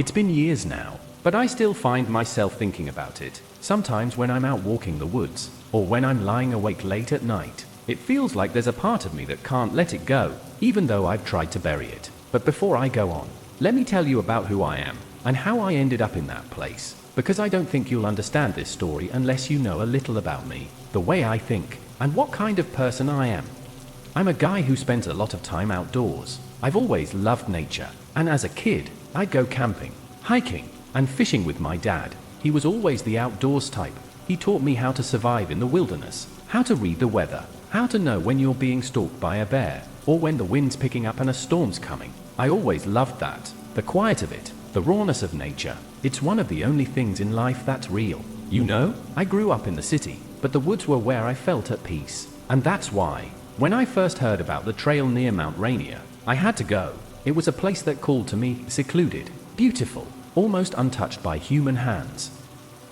It's been years now, but I still find myself thinking about it. Sometimes when I'm out walking the woods, or when I'm lying awake late at night, it feels like there's a part of me that can't let it go, even though I've tried to bury it. But before I go on, let me tell you about who I am, and how I ended up in that place. Because I don't think you'll understand this story unless you know a little about me, the way I think, and what kind of person I am. I'm a guy who spends a lot of time outdoors. I've always loved nature, and as a kid, I'd go camping, hiking, and fishing with my dad. He was always the outdoors type. He taught me how to survive in the wilderness, how to read the weather, how to know when you're being stalked by a bear, or when the wind's picking up and a storm's coming. I always loved that. The quiet of it, the rawness of nature. It's one of the only things in life that's real. You know, I grew up in the city, but the woods were where I felt at peace. And that's why, when I first heard about the trail near Mount Rainier, I had to go. It was a place that called to me, secluded, beautiful, almost untouched by human hands.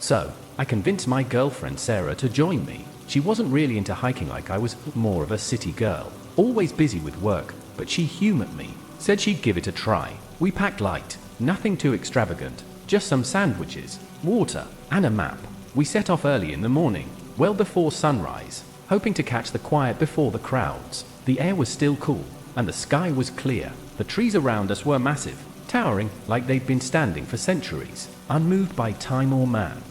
So, I convinced my girlfriend Sarah to join me. She wasn't really into hiking like I was, more of a city girl, always busy with work, but she humored me, said she'd give it a try. We packed light, nothing too extravagant, just some sandwiches, water, and a map. We set off early in the morning, well before sunrise, hoping to catch the quiet before the crowds. The air was still cool, and the sky was clear. The trees around us were massive, towering like they'd been standing for centuries, unmoved by time or man.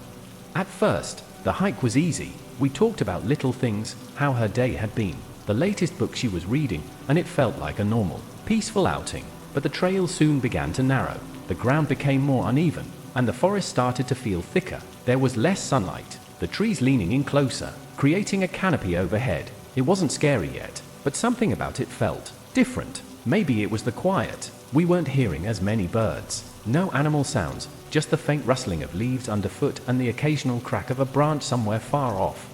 At first, the hike was easy. We talked about little things, how her day had been, the latest book she was reading, and it felt like a normal, peaceful outing. But the trail soon began to narrow. The ground became more uneven, and the forest started to feel thicker. There was less sunlight, the trees leaning in closer, creating a canopy overhead. It wasn't scary yet, but something about it felt different. Maybe it was the quiet. We weren't hearing as many birds. No animal sounds, just the faint rustling of leaves underfoot and the occasional crack of a branch somewhere far off.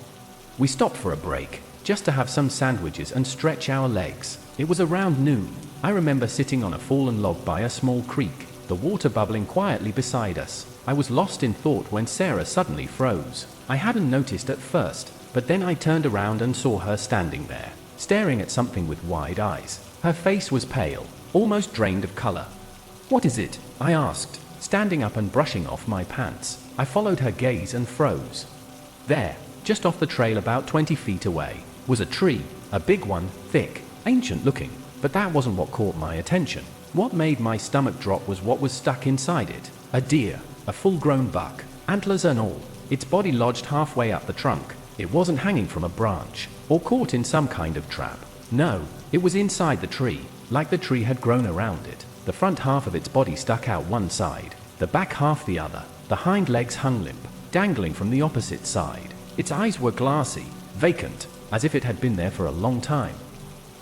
We stopped for a break, just to have some sandwiches and stretch our legs. It was around noon. I remember sitting on a fallen log by a small creek, the water bubbling quietly beside us. I was lost in thought when Sarah suddenly froze. I hadn't noticed at first, but then I turned around and saw her standing there, staring at something with wide eyes. Her face was pale, almost drained of color. "What is it?" I asked, standing up and brushing off my pants. I followed her gaze and froze. There, just off the trail about 20 feet away, was a tree, a big one, thick, ancient looking. But that wasn't what caught my attention. What made my stomach drop was what was stuck inside it. A deer, a full-grown buck, antlers and all, its body lodged halfway up the trunk. It wasn't hanging from a branch, or caught in some kind of trap. No, it was inside the tree, like the tree had grown around it. The front half of its body stuck out one side, the back half the other. The hind legs hung limp, dangling from the opposite side. Its eyes were glassy, vacant, as if it had been there for a long time.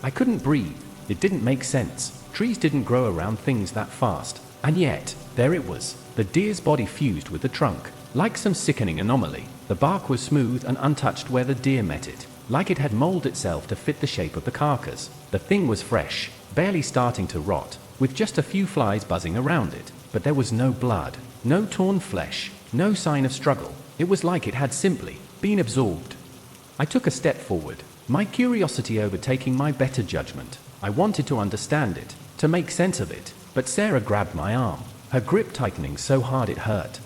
I couldn't breathe. It didn't make sense. Trees didn't grow around things that fast. And yet, there it was. The deer's body fused with the trunk, like some sickening anomaly. The bark was smooth and untouched where the deer met it, like it had molded itself to fit the shape of the carcass. The thing was fresh, barely starting to rot, with just a few flies buzzing around it. But there was no blood, no torn flesh, no sign of struggle. It was like it had simply been absorbed. I took a step forward, my curiosity overtaking my better judgment. I wanted to understand it, to make sense of it, but Sarah grabbed my arm, her grip tightening so hard it hurt.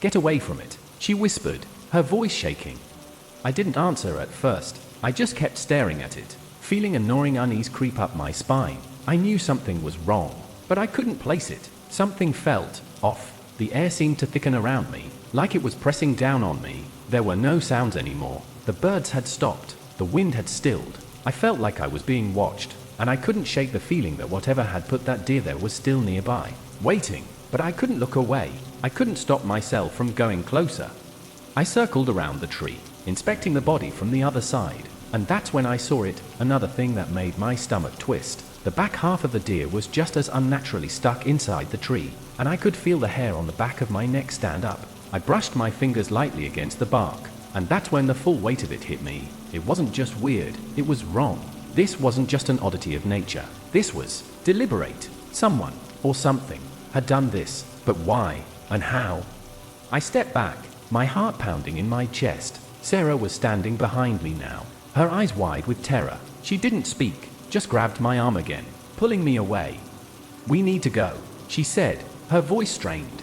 "Get away from it," she whispered, her voice shaking. I didn't answer at first. I just kept staring at it, feeling a gnawing unease creep up my spine. I knew something was wrong, but I couldn't place it. Something felt off. The air seemed to thicken around me, like it was pressing down on me. There were no sounds anymore. The birds had stopped. The wind had stilled. I felt like I was being watched, and I couldn't shake the feeling that whatever had put that deer there was still nearby, waiting. But I couldn't look away. I couldn't stop myself from going closer. I circled around the tree, inspecting the body from the other side, and that's when I saw it, another thing that made my stomach twist. The back half of the deer was just as unnaturally stuck inside the tree, and I could feel the hair on the back of my neck stand up. I brushed my fingers lightly against the bark, and that's when the full weight of it hit me. It wasn't just weird, it was wrong. This wasn't just an oddity of nature. This was deliberate. Someone, or something, had done this. But why? And how? I stepped back, my heart pounding in my chest. Sarah was standing behind me now, her eyes wide with terror. She didn't speak, just grabbed my arm again, pulling me away. "We need to go," she said, her voice strained.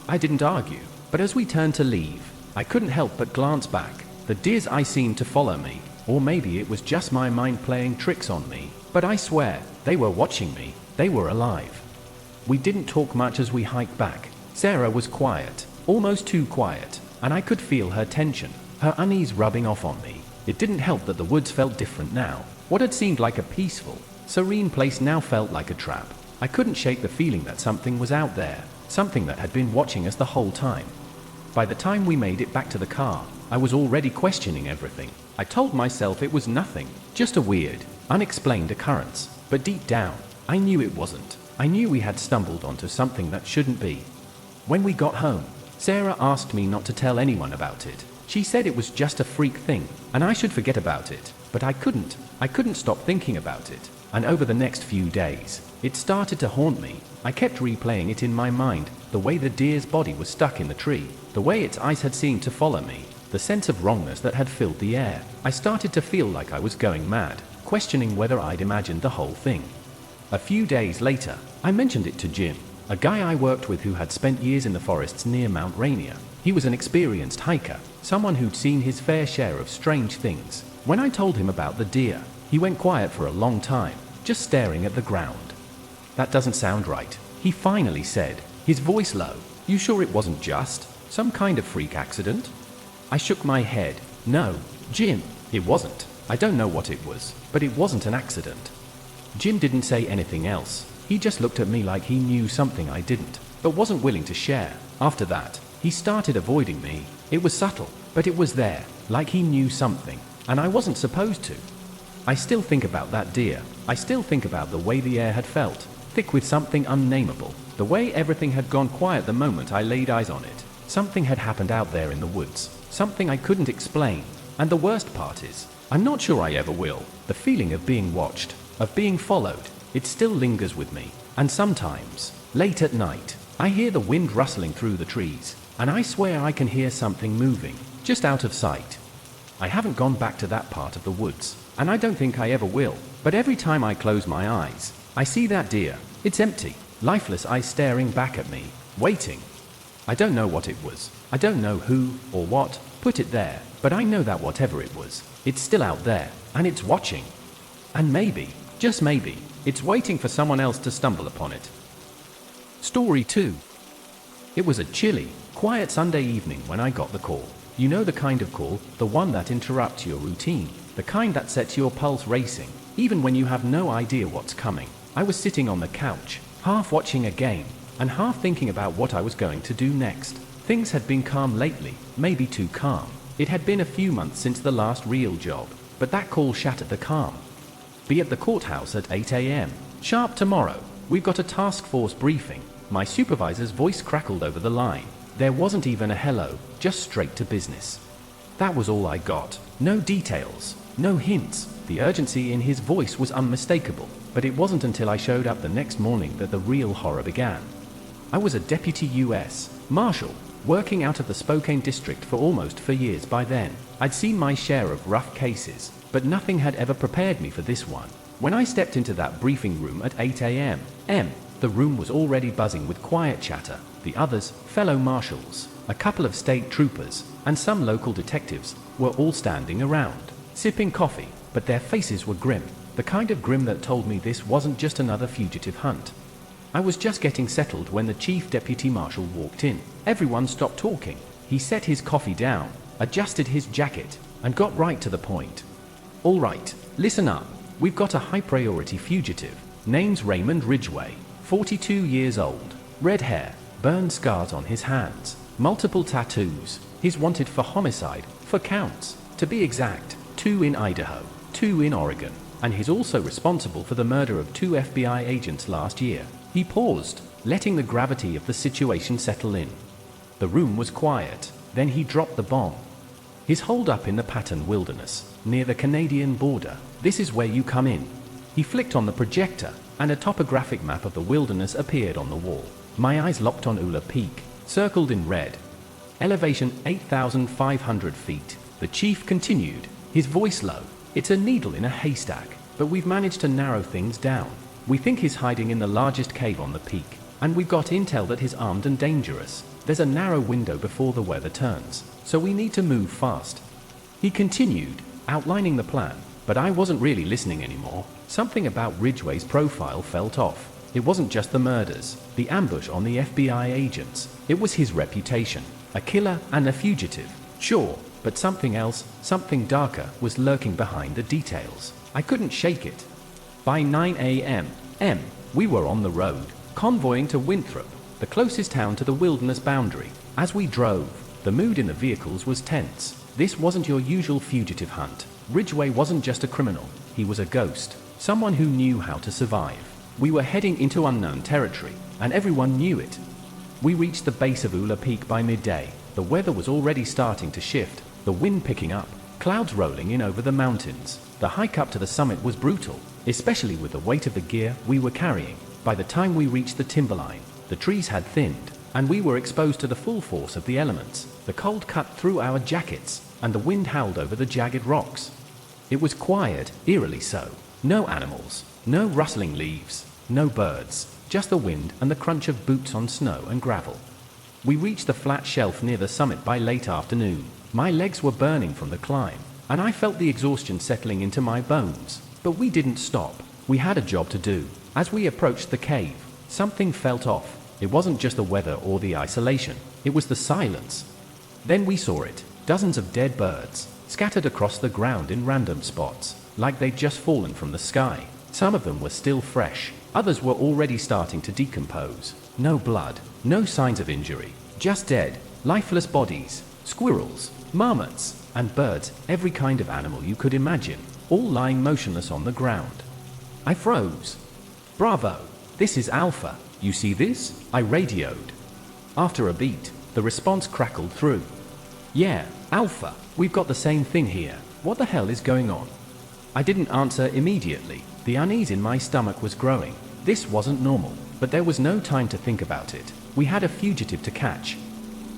I didn't argue, but as we turned to leave, I couldn't help but glance back. The deer's eyes seemed to follow me, or maybe it was just my mind playing tricks on me, but I swear, they were watching me, they were alive. We didn't talk much as we hiked back. Sarah was quiet, almost too quiet, and I could feel her tension, her unease rubbing off on me. It didn't help that the woods felt different now. What had seemed like a peaceful, serene place now felt like a trap. I couldn't shake the feeling that something was out there, something that had been watching us the whole time. By the time we made it back to the car, I was already questioning everything. I told myself it was nothing, just a weird, unexplained occurrence, but deep down, I knew it wasn't. I knew we had stumbled onto something that shouldn't be. When we got home, Sarah asked me not to tell anyone about it. She said it was just a freak thing, and I should forget about it, but I couldn't. I couldn't stop thinking about it, and over the next few days, it started to haunt me. I kept replaying it in my mind, the way the deer's body was stuck in the tree, the way its eyes had seemed to follow me, the sense of wrongness that had filled the air. I started to feel like I was going mad, questioning whether I'd imagined the whole thing. A few days later, I mentioned it to Jim, a guy I worked with who had spent years in the forests near Mount Rainier. He was an experienced hiker, someone who'd seen his fair share of strange things. When I told him about the deer, he went quiet for a long time, just staring at the ground. "That doesn't sound right," he finally said, his voice low. "You sure it wasn't just some kind of freak accident?" I shook my head. "No, Jim, it wasn't. I don't know what it was, but it wasn't an accident." Jim didn't say anything else. He just looked at me like he knew something I didn't, but wasn't willing to share. After that, he started avoiding me. It was subtle, but it was there, like he knew something, and I wasn't supposed to. I still think about that deer. I still think about the way the air had felt, thick with something unnameable, the way everything had gone quiet the moment I laid eyes on it. Something had happened out there in the woods, something I couldn't explain, and the worst part is, I'm not sure I ever will. The feeling of being watched, of being followed, it still lingers with me, and sometimes, late at night, I hear the wind rustling through the trees, and I swear I can hear something moving, just out of sight. I haven't gone back to that part of the woods, and I don't think I ever will, but every time I close my eyes, I see that deer. It's empty, lifeless eyes staring back at me, waiting. I don't know what it was. I don't know who or what put it there, but I know that whatever it was, it's still out there, and it's watching. And maybe, just maybe, it's waiting for someone else to stumble upon it. Story 2. It was a chilly, quiet Sunday evening when I got the call. You know the kind of call, the one that interrupts your routine, the kind that sets your pulse racing, even when you have no idea what's coming. I was sitting on the couch, half watching a game, and half thinking about what I was going to do next. Things had been calm lately, maybe too calm. It had been a few months since the last real job, but that call shattered the calm. Be at the courthouse at 8 a.m. sharp tomorrow. We've got a task force briefing. My supervisor's voice crackled over the line. There wasn't even a hello, just straight to business. That was all I got. No details, no hints. The urgency in his voice was unmistakable, but it wasn't until I showed up the next morning that the real horror began. I was a deputy U.S. Marshal, working out of the Spokane district for almost 4 years by then. I'd seen my share of rough cases, but nothing had ever prepared me for this one. When I stepped into that briefing room at 8 a.m., the room was already buzzing with quiet chatter. The others, fellow marshals, a couple of state troopers, and some local detectives, were all standing around, sipping coffee, but their faces were grim, the kind of grim that told me this wasn't just another fugitive hunt. I was just getting settled when the chief deputy marshal walked in. Everyone stopped talking. He set his coffee down, adjusted his jacket, and got right to the point. "All right, listen up. We've got a high-priority fugitive. Name's Raymond Ridgway, 42 years old, red hair, burned scars on his hands, multiple tattoos. He's wanted for homicide, for counts. To be exact, 2 in Idaho, 2 in Oregon, and he's also responsible for the murder of 2 FBI agents last year." He paused, letting the gravity of the situation settle in. The room was quiet. Then he dropped the bomb. "He's holed up in the Patton Wilderness, near the Canadian border. This is where you come in." He flicked on the projector, and a topographic map of the wilderness appeared on the wall. My eyes locked on Oola Peak, circled in red. Elevation 8,500 feet. The chief continued, his voice low. "It's a needle in a haystack, but we've managed to narrow things down. We think he's hiding in the largest cave on the peak. and we got intel that he's armed and dangerous. There's a narrow window before the weather turns, so we need to move fast." He continued, outlining the plan, but I wasn't really listening anymore. Something about Ridgway's profile felt off. It wasn't just the murders, the ambush on the FBI agents. It was his reputation. A killer and a fugitive. Sure, but something else, something darker, was lurking behind the details. I couldn't shake it. By 9 a.m., we were on the road, convoying to Winthrop, the closest town to the wilderness boundary. As we drove, the mood in the vehicles was tense. This wasn't your usual fugitive hunt. Ridgway wasn't just a criminal, he was a ghost, someone who knew how to survive. We were heading into unknown territory, and everyone knew it. We reached the base of Oola Peak by midday. The weather was already starting to shift, the wind picking up, clouds rolling in over the mountains. The hike up to the summit was brutal, especially with the weight of the gear we were carrying. By the time we reached the timberline, the trees had thinned, and we were exposed to the full force of the elements. The cold cut through our jackets, and the wind howled over the jagged rocks. It was quiet, eerily so. No animals, no rustling leaves, no birds, just the wind and the crunch of boots on snow and gravel. We reached the flat shelf near the summit by late afternoon. My legs were burning from the climb, and I felt the exhaustion settling into my bones. But we didn't stop. We had a job to do. As we approached the cave, something felt off. It wasn't just the weather or the isolation. It was the silence. Then we saw it. Dozens of dead birds, scattered across the ground in random spots, like they'd just fallen from the sky. Some of them were still fresh. Others were already starting to decompose. No blood, no signs of injury. Just dead, lifeless bodies. Squirrels, marmots, and birds, every kind of animal you could imagine, all lying motionless on the ground. I froze. "Bravo! This is Alpha. You see this?" I radioed. After a beat, the response crackled through. "Yeah, Alpha, we've got the same thing here. What the hell is going on?" I didn't answer immediately. The unease in my stomach was growing. This wasn't normal, but there was no time to think about it. We had a fugitive to catch.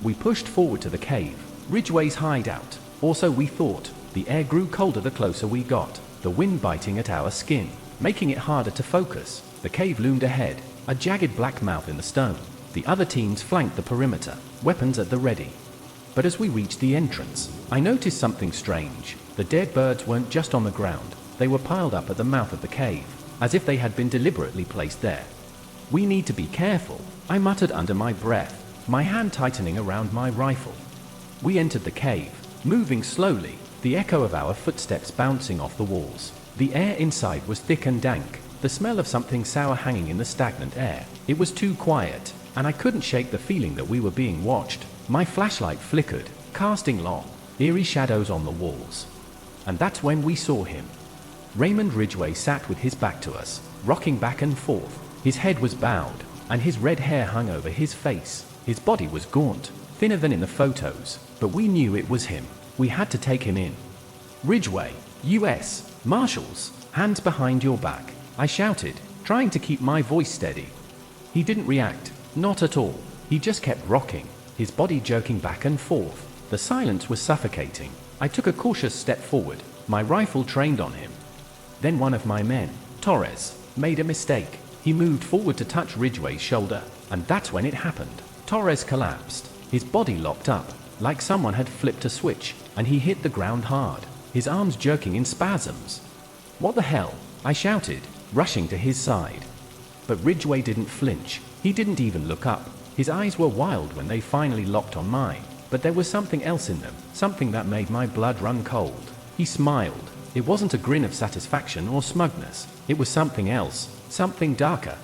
We pushed forward to the cave, Ridgway's hideout. Also, we thought. The air grew colder the closer we got, the wind biting at our skin, making it harder to focus. The cave loomed ahead, a jagged black mouth in the stone. The other teams flanked the perimeter, weapons at the ready. But as we reached the entrance, I noticed something strange. The dead birds weren't just on the ground, they were piled up at the mouth of the cave, as if they had been deliberately placed there. "We need to be careful," I muttered under my breath, my hand tightening around my rifle. We entered the cave, moving slowly, the echo of our footsteps bouncing off the walls. The air inside was thick and dank, the smell of something sour hanging in the stagnant air. It was too quiet, and I couldn't shake the feeling that we were being watched. My flashlight flickered, casting long, eerie shadows on the walls. And that's when we saw him. Raymond Ridgway sat with his back to us, rocking back and forth. His head was bowed, and his red hair hung over his face. His body was gaunt, thinner than in the photos, but we knew it was him. We had to take him in. "Ridgway, U.S. Marshals, hands behind your back," I shouted, trying to keep my voice steady. He didn't react, not at all. He just kept rocking, his body jerking back and forth. The silence was suffocating. I took a cautious step forward, my rifle trained on him. Then one of my men, Torres, made a mistake. He moved forward to touch Ridgway's shoulder, and that's when it happened. Torres collapsed, his body locked up, like someone had flipped a switch, and he hit the ground hard, his arms jerking in spasms. "What the hell?" I shouted, rushing to his side. But Ridgway didn't flinch. He didn't even look up. His eyes were wild when they finally locked on mine, but there was something else in them, something that made my blood run cold. He smiled. It wasn't a grin of satisfaction or smugness. It was something else, something darker.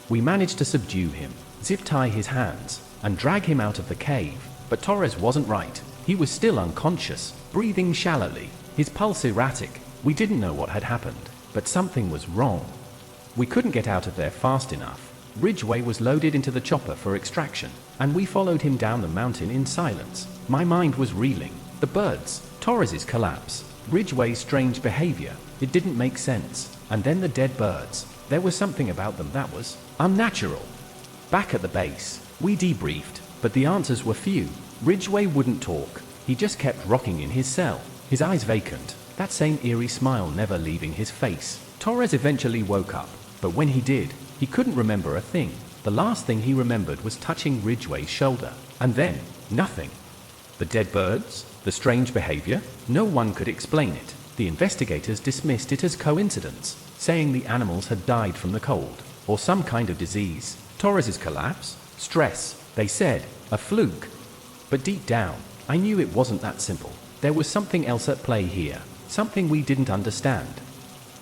We managed to subdue him, zip-tie his hands, and drag him out of the cave. But Torres wasn't right. He was still unconscious, breathing shallowly, his pulse erratic. We didn't know what had happened, but something was wrong. We couldn't get out of there fast enough. Ridgway was loaded into the chopper for extraction, and we followed him down the mountain in silence. My mind was reeling. The birds, Torres's collapse, Ridgway's strange behavior. It didn't make sense. And then the dead birds. There was something about them that was unnatural. Back at the base, we debriefed, but the answers were few. Ridgway wouldn't talk. He just kept rocking in his cell, his eyes vacant, that same eerie smile never leaving his face. Torres eventually woke up, but when he did, he couldn't remember a thing. The last thing he remembered was touching Ridgway's shoulder. And then, nothing. The dead birds? The strange behavior? No one could explain it. The investigators dismissed it as coincidence, saying the animals had died from the cold, or some kind of disease. Torres's collapse? Stress, they said. A fluke. But deep down, I knew it wasn't that simple. There was something else at play here. Something we didn't understand.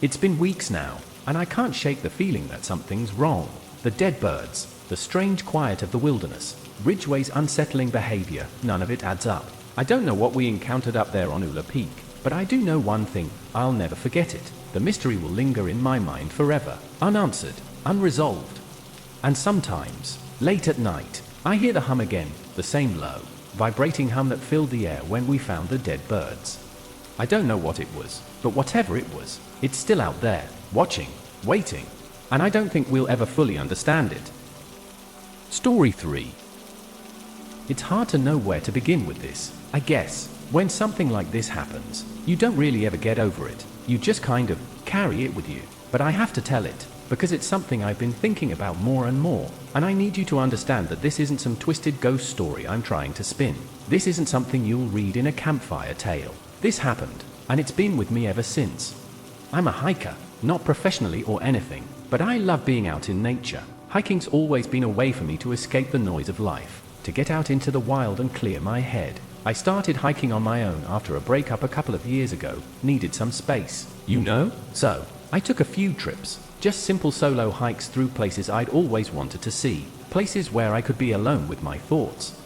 It's been weeks now, and I can't shake the feeling that something's wrong. The dead birds, the strange quiet of the wilderness, Ridgway's unsettling behavior, none of it adds up. I don't know what we encountered up there on Oola Peak, but I do know one thing, I'll never forget it. The mystery will linger in my mind forever, unanswered, unresolved. And sometimes, late at night, I hear the hum again, the same low, vibrating hum that filled the air when we found the dead birds. I don't know what it was, but whatever it was, it's still out there, watching, waiting, and I don't think we'll ever fully understand it. Story 3. It's hard to know where to begin with this. I guess, when something like this happens, you don't really ever get over it. You just kind of carry it with you. But I have to tell it, because it's something I've been thinking about more and more, and I need you to understand that this isn't some twisted ghost story I'm trying to spin. This isn't something you'll read in a campfire tale. This happened, and it's been with me ever since. I'm a hiker, not professionally or anything, but I love being out in nature. Hiking's always been a way for me to escape the noise of life, to get out into the wild and clear my head. I started hiking on my own after a breakup a couple of years ago, needed some space, you know? So, I took a few trips, just simple solo hikes through places I'd always wanted to see, places where I could be alone with my thoughts.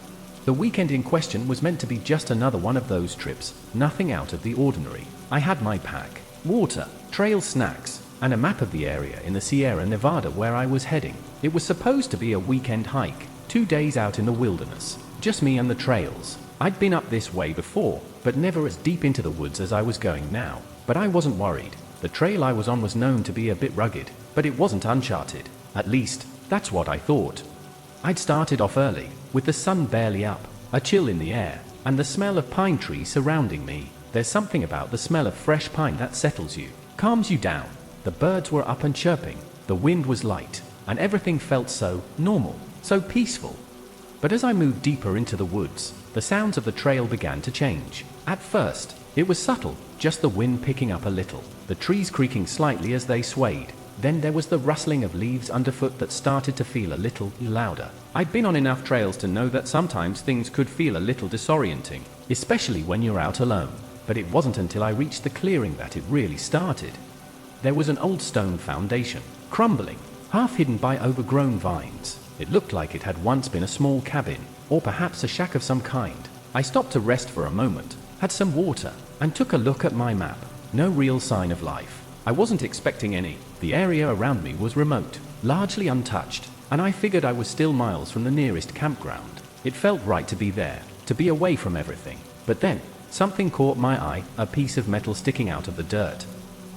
The weekend in question was meant to be just another one of those trips, nothing out of the ordinary. I had my pack, water, trail snacks, and a map of the area in the Sierra Nevada where I was heading. It was supposed to be a weekend hike, 2 days out in the wilderness, just me and the trails. I'd been up this way before, but never as deep into the woods as I was going now. But I wasn't worried. The trail I was on was known to be a bit rugged, but it wasn't uncharted. At least, that's what I thought. I'd started off early, with the sun barely up, a chill in the air, and the smell of pine trees surrounding me. There's something about the smell of fresh pine that settles you, calms you down. The birds were up and chirping, the wind was light, and everything felt so normal, so peaceful. But as I moved deeper into the woods, the sounds of the trail began to change. At first, it was subtle, just the wind picking up a little, the trees creaking slightly as they swayed. Then there was the rustling of leaves underfoot that started to feel a little louder. I'd been on enough trails to know that sometimes things could feel a little disorienting, especially when you're out alone. But it wasn't until I reached the clearing that it really started. There was an old stone foundation, crumbling, half hidden by overgrown vines. It looked like it had once been a small cabin, or perhaps a shack of some kind. I stopped to rest for a moment, had some water, and took a look at my map. No real sign of life. I wasn't expecting any. The area around me was remote, largely untouched, and I figured I was still miles from the nearest campground. It felt right to be there, to be away from everything. But then, something caught my eye, a piece of metal sticking out of the dirt.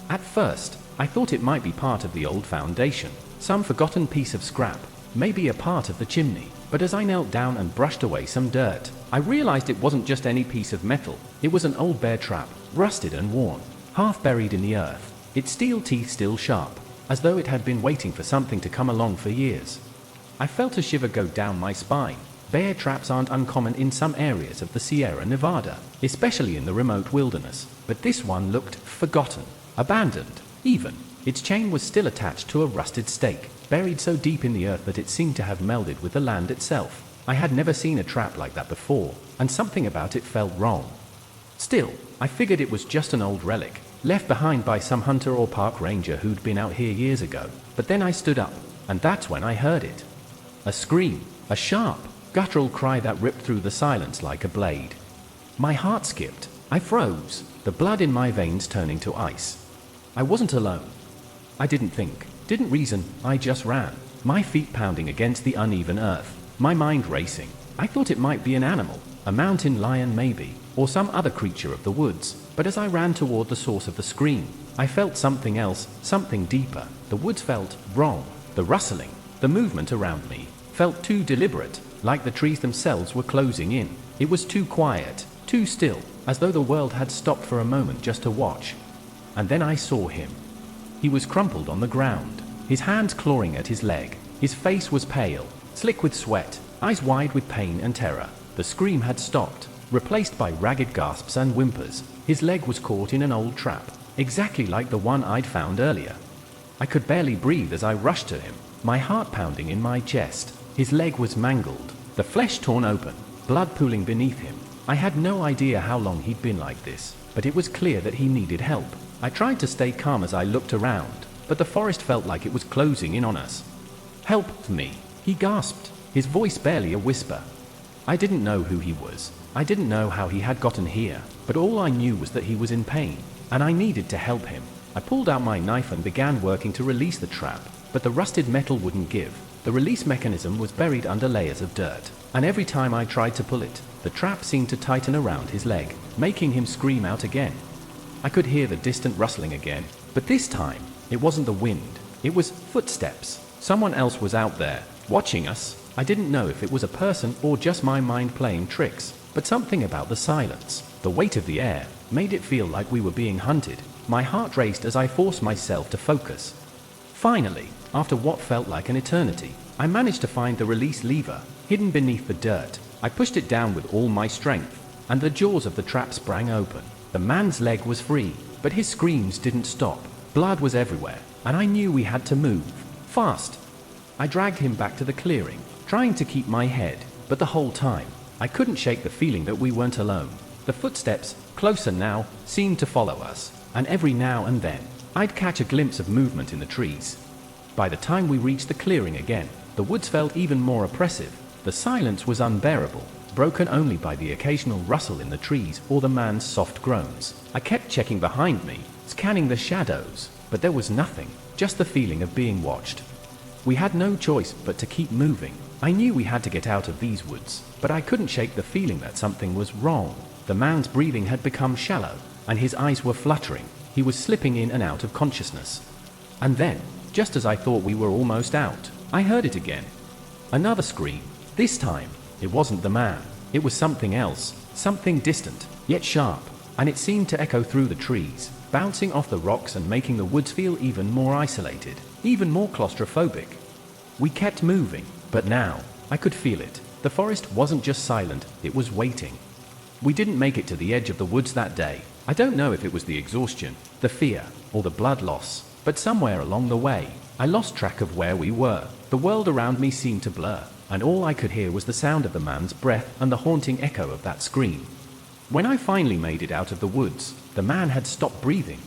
At first, I thought it might be part of the old foundation, some forgotten piece of scrap, maybe a part of the chimney. But as I knelt down and brushed away some dirt, I realized it wasn't just any piece of metal. It was an old bear trap, rusted and worn, half buried in the earth, its steel teeth still sharp, as though it had been waiting for something to come along for years. I felt a shiver go down my spine. Bear traps aren't uncommon in some areas of the Sierra Nevada, especially in the remote wilderness, but this one looked forgotten, abandoned, even. Its chain was still attached to a rusted stake, buried so deep in the earth that it seemed to have melded with the land itself. I had never seen a trap like that before, and something about it felt wrong. Still, I figured it was just an old relic, left behind by some hunter or park ranger who'd been out here years ago. But then I stood up, and that's when I heard it. A scream, a sharp, guttural cry that ripped through the silence like a blade. My heart skipped. I froze, the blood in my veins turning to ice. I wasn't alone. I didn't think, didn't reason, I just ran, my feet pounding against the uneven earth, my mind racing. I thought it might be an animal, a mountain lion maybe, or some other creature of the woods. But as I ran toward the source of the scream, I felt something else, something deeper. The woods felt wrong. The rustling, the movement around me, felt too deliberate, like the trees themselves were closing in. It was too quiet, too still, as though the world had stopped for a moment just to watch. And then I saw him. He was crumpled on the ground, his hands clawing at his leg, His face was pale, slick with sweat, eyes wide with pain and terror. The scream had stopped, replaced by ragged gasps and whimpers. His leg was caught in an old trap, exactly like the one I'd found earlier. I could barely breathe as I rushed to him, my heart pounding in my chest. His leg was mangled, the flesh torn open, blood pooling beneath him. I had no idea how long he'd been like this, but it was clear that he needed help. I tried to stay calm as I looked around, but the forest felt like it was closing in on us. "Help me," he gasped, his voice barely a whisper. I didn't know who he was. I didn't know how he had gotten here, but all I knew was that he was in pain, and I needed to help him. I pulled out my knife and began working to release the trap, but the rusted metal wouldn't give. The release mechanism was buried under layers of dirt, and every time I tried to pull it, the trap seemed to tighten around his leg, making him scream out again. I could hear the distant rustling again, but this time, it wasn't the wind, it was footsteps. Someone else was out there, watching us. I didn't know if it was a person or just my mind playing tricks, but something about the silence, the weight of the air, made it feel like we were being hunted. My heart raced as I forced myself to focus. Finally, after what felt like an eternity, I managed to find the release lever, hidden beneath the dirt. I pushed it down with all my strength, and the jaws of the trap sprang open. The man's leg was free, but his screams didn't stop. Blood was everywhere, and I knew we had to move. Fast. I dragged him back to the clearing, trying to keep my head, but the whole time, I couldn't shake the feeling that we weren't alone. The footsteps, closer now, seemed to follow us, and every now and then, I'd catch a glimpse of movement in the trees. By the time we reached the clearing again, the woods felt even more oppressive. The silence was unbearable, broken only by the occasional rustle in the trees or the man's soft groans. I kept checking behind me, scanning the shadows, but there was nothing, just the feeling of being watched. We had no choice but to keep moving. I knew we had to get out of these woods, but I couldn't shake the feeling that something was wrong. The man's breathing had become shallow, and his eyes were fluttering. He was slipping in and out of consciousness. And then, just as I thought we were almost out, I heard it again. Another scream. This time, it wasn't the man. It was something else, something distant, yet sharp, and it seemed to echo through the trees, bouncing off the rocks and making the woods feel even more isolated, even more claustrophobic. We kept moving, but now, I could feel it. The forest wasn't just silent, it was waiting. We didn't make it to the edge of the woods that day. I don't know if it was the exhaustion, the fear, or the blood loss, but somewhere along the way, I lost track of where we were. The world around me seemed to blur, and all I could hear was the sound of the man's breath and the haunting echo of that scream. When I finally made it out of the woods, the man had stopped breathing.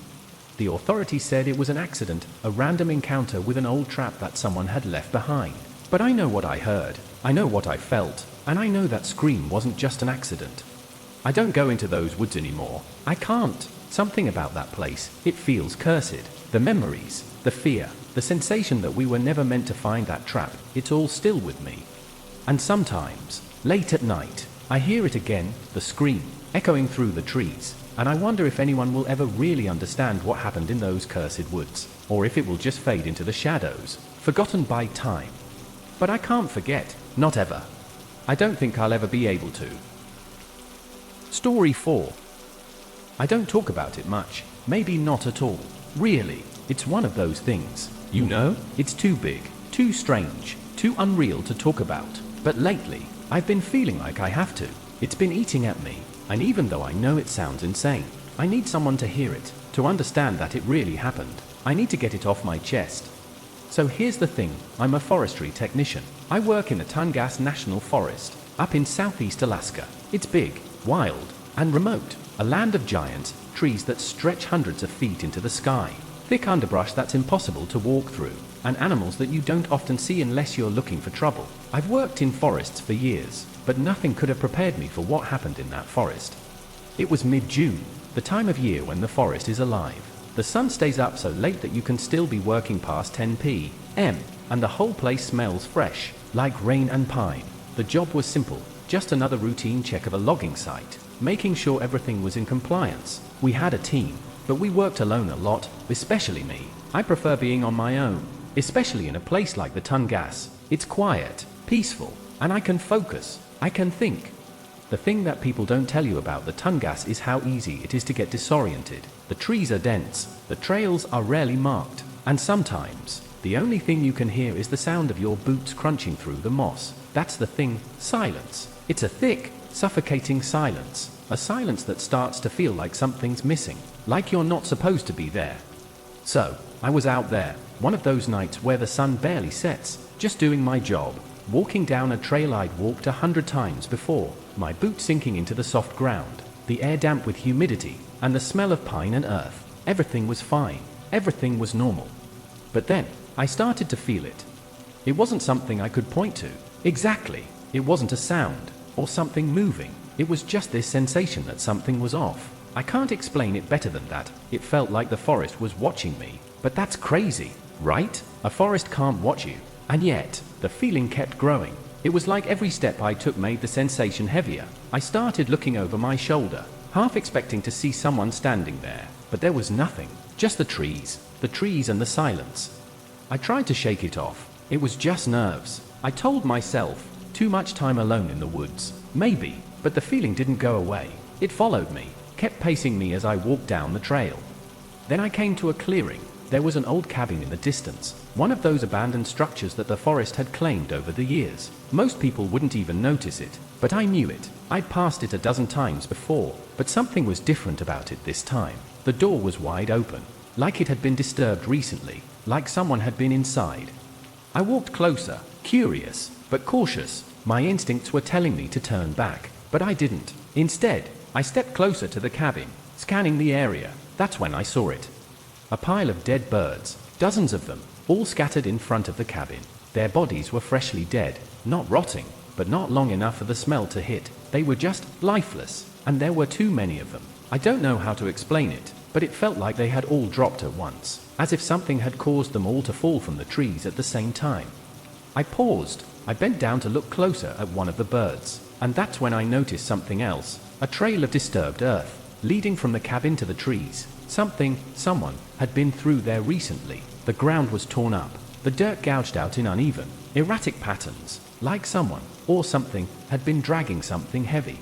The authorities said it was an accident, a random encounter with an old trap that someone had left behind. But I know what I heard, I know what I felt, and I know that scream wasn't just an accident. I don't go into those woods anymore. I can't. Something about that place, it feels cursed. The memories, the fear, the sensation that we were never meant to find that trap, it's all still with me. And sometimes, late at night, I hear it again, the scream, echoing through the trees, and I wonder if anyone will ever really understand what happened in those cursed woods, or if it will just fade into the shadows, forgotten by time. But I can't forget, not ever. I don't think I'll ever be able to. Story 4. I don't talk about it much, maybe not at all. Really, it's one of those things, you know? It's too big, too strange, too unreal to talk about. But lately, I've been feeling like I have to. It's been eating at me, and even though I know it sounds insane, I need someone to hear it, to understand that it really happened. I need to get it off my chest. So here's the thing, I'm a forestry technician. I work in the Tongass National Forest, up in southeast Alaska. It's big, wild, and remote. A land of giants, trees that stretch hundreds of feet into the sky, thick underbrush that's impossible to walk through, and animals that you don't often see unless you're looking for trouble. I've worked in forests for years, but nothing could have prepared me for what happened in that forest. It was mid-June, the time of year when the forest is alive. The sun stays up so late that you can still be working past 10 p.m., and the whole place smells fresh, like rain and pine. The job was simple, just another routine check of a logging site, making sure everything was in compliance. We had a team, but we worked alone a lot, especially me. I prefer being on my own, especially in a place like the Tongass. It's quiet, peaceful, and I can focus, I can think. The thing that people don't tell you about the Tongass is how easy it is to get disoriented. The trees are dense, the trails are rarely marked, and sometimes, The only thing you can hear is the sound of your boots crunching through the moss. That's the thing, silence. It's a thick, suffocating silence. A silence that starts to feel like something's missing, like you're not supposed to be there. So, I was out there, one of those nights where the sun barely sets, just doing my job, walking down a trail I'd walked 100 times before, my boots sinking into the soft ground, the air damp with humidity, and the smell of pine and earth. Everything was fine, everything was normal. But then, I started to feel it. It wasn't something I could point to. Exactly, it wasn't a sound, or something moving. It was just this sensation that something was off. I can't explain it better than that. It felt like the forest was watching me. But that's crazy, right? A forest can't watch you. And yet, the feeling kept growing. It was like every step I took made the sensation heavier. I started looking over my shoulder, half expecting to see someone standing there. But there was nothing, just the trees and the silence. I tried to shake it off. It was just nerves. I told myself, too much time alone in the woods. Maybe, but the feeling didn't go away. It followed me, kept pacing me as I walked down the trail. Then I came to a clearing. There was an old cabin in the distance, one of those abandoned structures that the forest had claimed over the years. Most people wouldn't even notice it, but I knew it. I'd passed it a dozen times before, but something was different about it this time. The door was wide open, like it had been disturbed recently, like someone had been inside. I walked closer, curious, but cautious. My instincts were telling me to turn back, but I didn't. Instead, I stepped closer to the cabin, scanning the area. That's when I saw it. A pile of dead birds, dozens of them, all scattered in front of the cabin. Their bodies were freshly dead, not rotting, but not long enough for the smell to hit. They were just lifeless, and there were too many of them. I don't know how to explain it, but it felt like they had all dropped at once, as if something had caused them all to fall from the trees at the same time. I paused. I bent down to look closer at one of the birds, and that's when I noticed something else, a trail of disturbed earth, leading from the cabin to the trees. Someone had been through there recently. The ground was torn up, the dirt gouged out in uneven, erratic patterns, like someone, or something, had been dragging something heavy.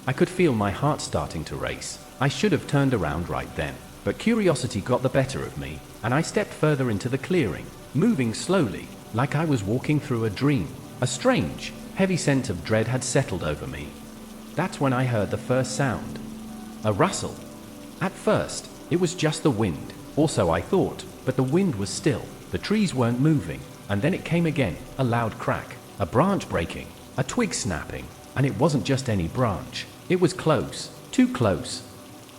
I could feel my heart starting to race. I should have turned around right then, but curiosity got the better of me, and I stepped further into the clearing, moving slowly, like I was walking through a dream. A strange, heavy sense of dread had settled over me. That's when I heard the first sound. A rustle. At first, it was just the wind, or so I thought, but the wind was still. The trees weren't moving, and then it came again, a loud crack, a branch breaking, a twig snapping, and it wasn't just any branch. It was close, too close.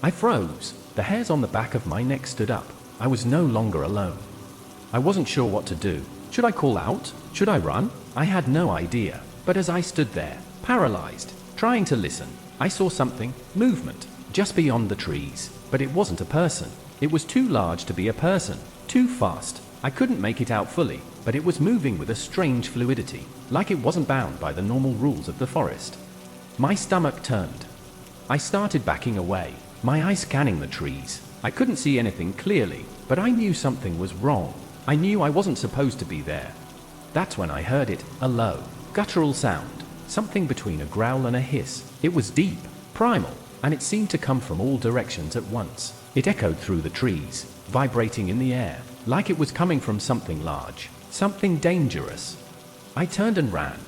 I froze. The hairs on the back of my neck stood up. I was no longer alone. I wasn't sure what to do. Should I call out? Should I run? I had no idea. But as I stood there, paralyzed, trying to listen, I saw something, movement, just beyond the trees. But it wasn't a person. It was too large to be a person, too fast. I couldn't make it out fully, but it was moving with a strange fluidity, like it wasn't bound by the normal rules of the forest. My stomach turned. I started backing away, my eyes scanning the trees. I couldn't see anything clearly, but I knew something was wrong. I knew I wasn't supposed to be there. That's when I heard it, a low, guttural sound, something between a growl and a hiss. It was deep, primal, and it seemed to come from all directions at once. It echoed through the trees, vibrating in the air, like it was coming from something large, something dangerous. I turned and ran.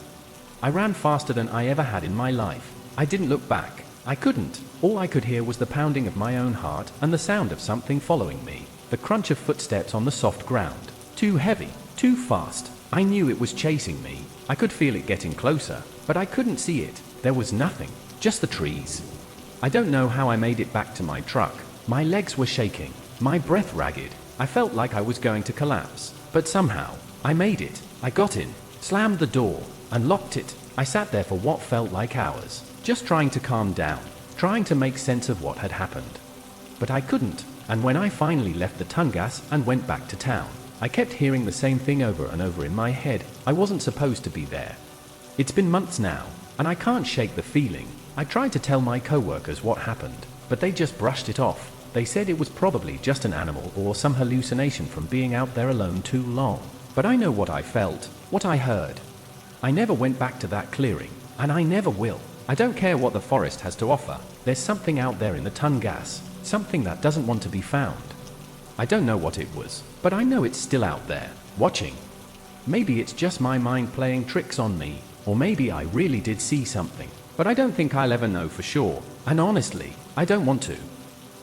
I ran faster than I ever had in my life. I didn't look back. I couldn't. All I could hear was the pounding of my own heart and the sound of something following me, the crunch of footsteps on the soft ground. Too heavy, too fast. I knew it was chasing me. I could feel it getting closer, but I couldn't see it. There was nothing, just the trees. I don't know how I made it back to my truck. My legs were shaking, my breath ragged. I felt like I was going to collapse, but somehow, I made it. I got in, slammed the door, and locked it. I sat there for what felt like hours, just trying to calm down, trying to make sense of what had happened. But I couldn't, and when I finally left the Tongass and went back to town, I kept hearing the same thing over and over in my head. I wasn't supposed to be there. It's been months now, and I can't shake the feeling. I tried to tell my co-workers what happened, but they just brushed it off. They said it was probably just an animal or some hallucination from being out there alone too long. But I know what I felt, what I heard. I never went back to that clearing, and I never will. I don't care what the forest has to offer. There's something out there in the Tongass, something that doesn't want to be found. I don't know what it was, but I know it's still out there. watching. Maybe it's just my mind playing tricks on me, or maybe I really did see something, but I don't think I'll ever know for sure, and honestly, I don't want to.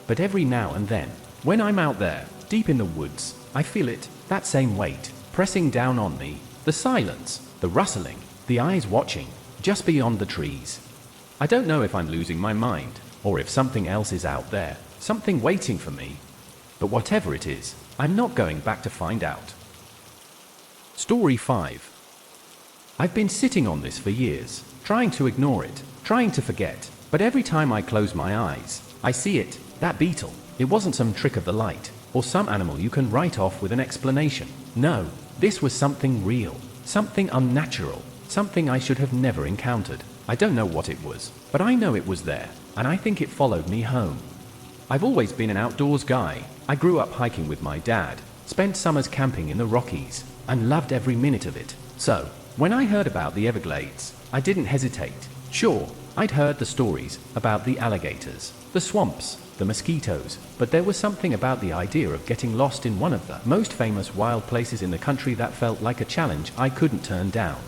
But every now and then, when I'm out there, deep in the woods, I feel it, that same weight, pressing down on me, the silence, the rustling, the eyes watching, just beyond the trees. I don't know if I'm losing my mind, or if something else is out there, something waiting for me. But whatever it is, I'm not going back to find out. Story 5. I've been sitting on this for years, trying to ignore it, trying to forget, but every time I close my eyes, I see it, that beetle. It wasn't some trick of the light, or some animal you can write off with an explanation. No, this was something real, something unnatural, something I should have never encountered. I don't know what it was, but I know it was there, and I think it followed me home. I've always been an outdoors guy. I grew up hiking with my dad, spent summers camping in the Rockies, and loved every minute of it. So, when I heard about the Everglades, I didn't hesitate. Sure, I'd heard the stories about the alligators, the swamps, the mosquitoes, but there was something about the idea of getting lost in one of the most famous wild places in the country that felt like a challenge I couldn't turn down.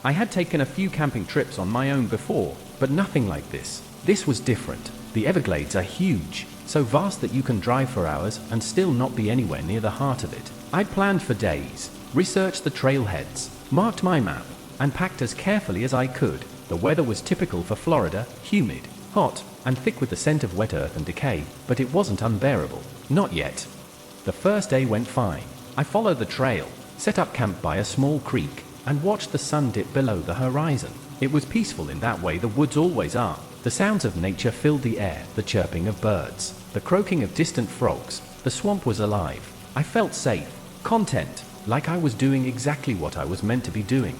I had taken a few camping trips on my own before, but nothing like this. This was different. The Everglades are huge, so vast that you can drive for hours and still not be anywhere near the heart of it. I'd planned for days, researched the trailheads, marked my map, and packed as carefully as I could. The weather was typical for Florida, humid, hot, and thick with the scent of wet earth and decay, but it wasn't unbearable. Not yet. The first day went fine. I followed the trail, set up camp by a small creek, and watched the sun dip below the horizon. It was peaceful in that way the woods always are. The sounds of nature filled the air, the chirping of birds, the croaking of distant frogs. The swamp was alive. I felt safe, content, like I was doing exactly what I was meant to be doing.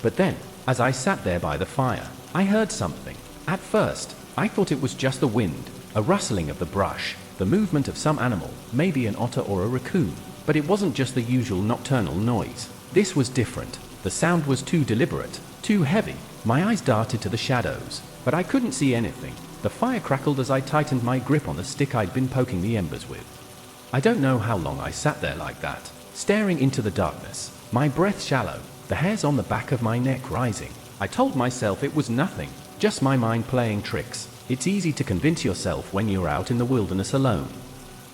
But then, as I sat there by the fire, I heard something. At first, I thought it was just the wind, a rustling of the brush, the movement of some animal, maybe an otter or a raccoon. But it wasn't just the usual nocturnal noise. This was different. The sound was too deliberate, too heavy. My eyes darted to the shadows, but I couldn't see anything. The fire crackled as I tightened my grip on the stick I'd been poking the embers with. I don't know how long I sat there like that, staring into the darkness, my breath shallow, the hairs on the back of my neck rising. I told myself it was nothing, just my mind playing tricks. It's easy to convince yourself when you're out in the wilderness alone.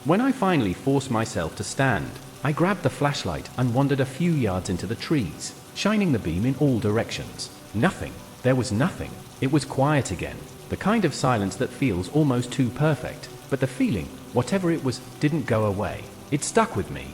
When I finally forced myself to stand, I grabbed the flashlight and wandered a few yards into the trees, shining the beam in all directions. Nothing. There was nothing. It was quiet again, the kind of silence that feels almost too perfect, but the feeling, whatever it was, didn't go away. It stuck with me.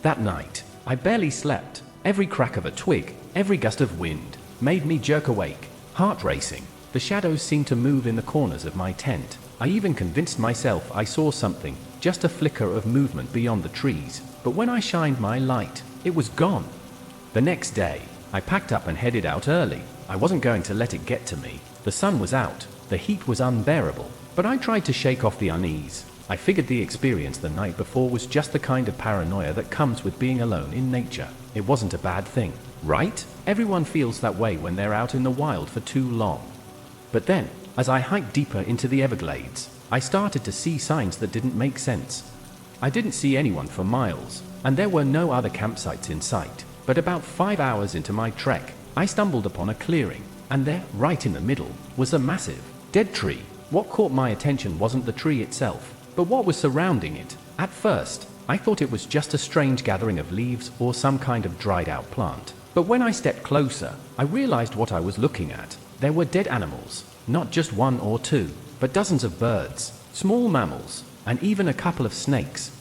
That night, I barely slept. Every crack of a twig, every gust of wind, made me jerk awake, heart racing. The shadows seemed to move in the corners of my tent. I even convinced myself I saw something, just a flicker of movement beyond the trees, but when I shined my light, it was gone. The next day, I packed up and headed out early. I wasn't going to let it get to me. The sun was out, the heat was unbearable, but I tried to shake off the unease. I figured the experience the night before was just the kind of paranoia that comes with being alone in nature. It wasn't a bad thing, right? Everyone feels that way when they're out in the wild for too long. But then, as I hiked deeper into the Everglades, I started to see signs that didn't make sense. I didn't see anyone for miles, and there were no other campsites in sight. But about 5 hours into my trek, I stumbled upon a clearing, and there, right in the middle, was a massive, dead tree. What caught my attention wasn't the tree itself, but what was surrounding it. At first, I thought it was just a strange gathering of leaves or some kind of dried-out plant. But when I stepped closer, I realized what I was looking at. There were dead animals, not just one or two, but dozens of birds, small mammals, and even a couple of snakes.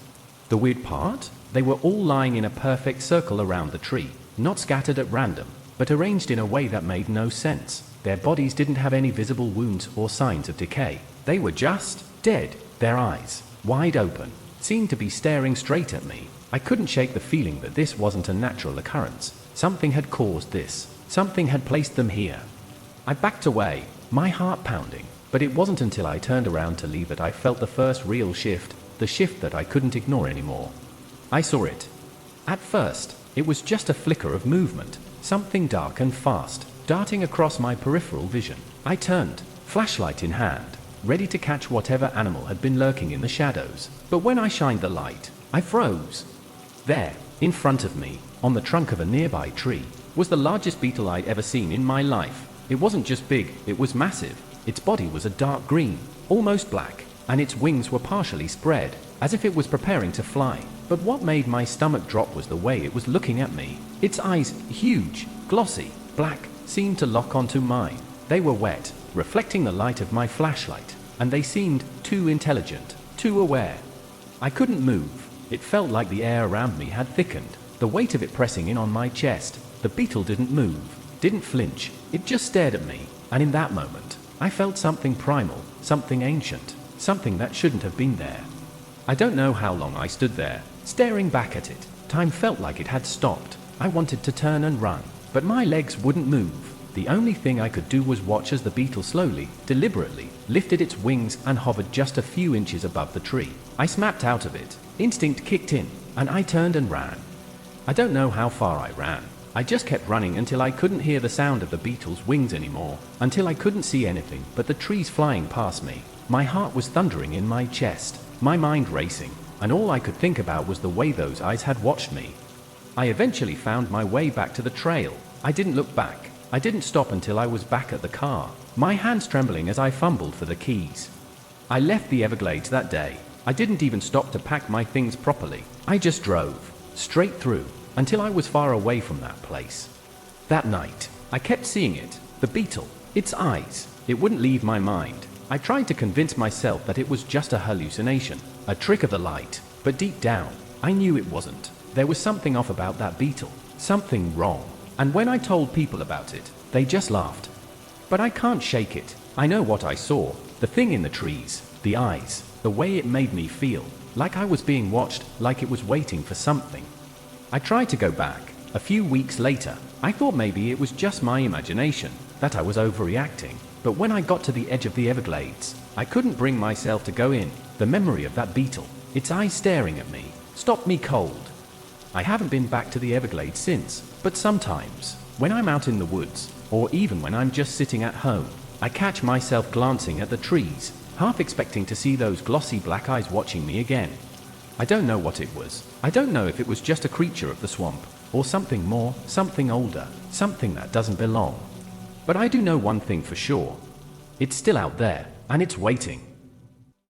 The weird part? They were all lying in a perfect circle around the tree, not scattered at random, but arranged in a way that made no sense. Their bodies didn't have any visible wounds or signs of decay. They were just dead. Their eyes, wide open, seemed to be staring straight at me. I couldn't shake the feeling that this wasn't a natural occurrence. Something had caused this. Something had placed them here. I backed away, my heart pounding, but it wasn't until I turned around to leave that I felt the first real shift, the shift that I couldn't ignore anymore. I saw it. At first, it was just a flicker of movement, something dark and fast, darting across my peripheral vision. I turned, flashlight in hand, ready to catch whatever animal had been lurking in the shadows. But when I shined the light, I froze. There, In front of me, on the trunk of a nearby tree, was the largest beetle I'd ever seen in my life. It wasn't just big, it was massive. Its body was a dark green, almost black, and its wings were partially spread, as if it was preparing to fly. But what made my stomach drop was the way it was looking at me. Its eyes, huge, glossy, black, seemed to lock onto mine. They were wet, reflecting the light of my flashlight, and they seemed too intelligent, too aware. I couldn't move. It felt like the air around me had thickened, the weight of it pressing in on my chest. The beetle didn't move, didn't flinch, it just stared at me, and in that moment, I felt something primal, something ancient, something that shouldn't have been there. I don't know how long I stood there, staring back at it. Time felt like it had stopped. I wanted to turn and run, but my legs wouldn't move. The only thing I could do was watch as the beetle slowly, deliberately, lifted its wings and hovered just a few inches above the tree. I snapped out of it. Instinct kicked in, and I turned and ran. I don't know how far I ran. I just kept running until I couldn't hear the sound of the beetle's wings anymore, until I couldn't see anything but the trees flying past me. My heart was thundering in my chest, my mind racing, and all I could think about was the way those eyes had watched me. I eventually found my way back to the trail. I didn't look back. I didn't stop until I was back at the car, my hands trembling as I fumbled for the keys. I left the Everglades that day. I didn't even stop to pack my things properly. I just drove, straight through, until I was far away from that place. That night, I kept seeing it, the beetle, its eyes. It wouldn't leave my mind. I tried to convince myself that it was just a hallucination, a trick of the light, but deep down, I knew it wasn't. There was something off about that beetle, something wrong. And when I told people about it, they just laughed. But I can't shake it. I know what I saw, the thing in the trees, the eyes, the way it made me feel, like I was being watched, like it was waiting for something. I tried to go back. A few weeks later, I thought maybe it was just my imagination, that I was overreacting. But when I got to the edge of the Everglades, I couldn't bring myself to go in. The memory of that beetle, its eyes staring at me, stopped me cold. I haven't been back to the Everglades since, but sometimes, when I'm out in the woods, or even when I'm just sitting at home, I catch myself glancing at the trees, half expecting to see those glossy black eyes watching me again. I don't know what it was. I don't know if it was just a creature of the swamp, or something more, something older, something that doesn't belong. But I do know one thing for sure. It's still out there, and it's waiting.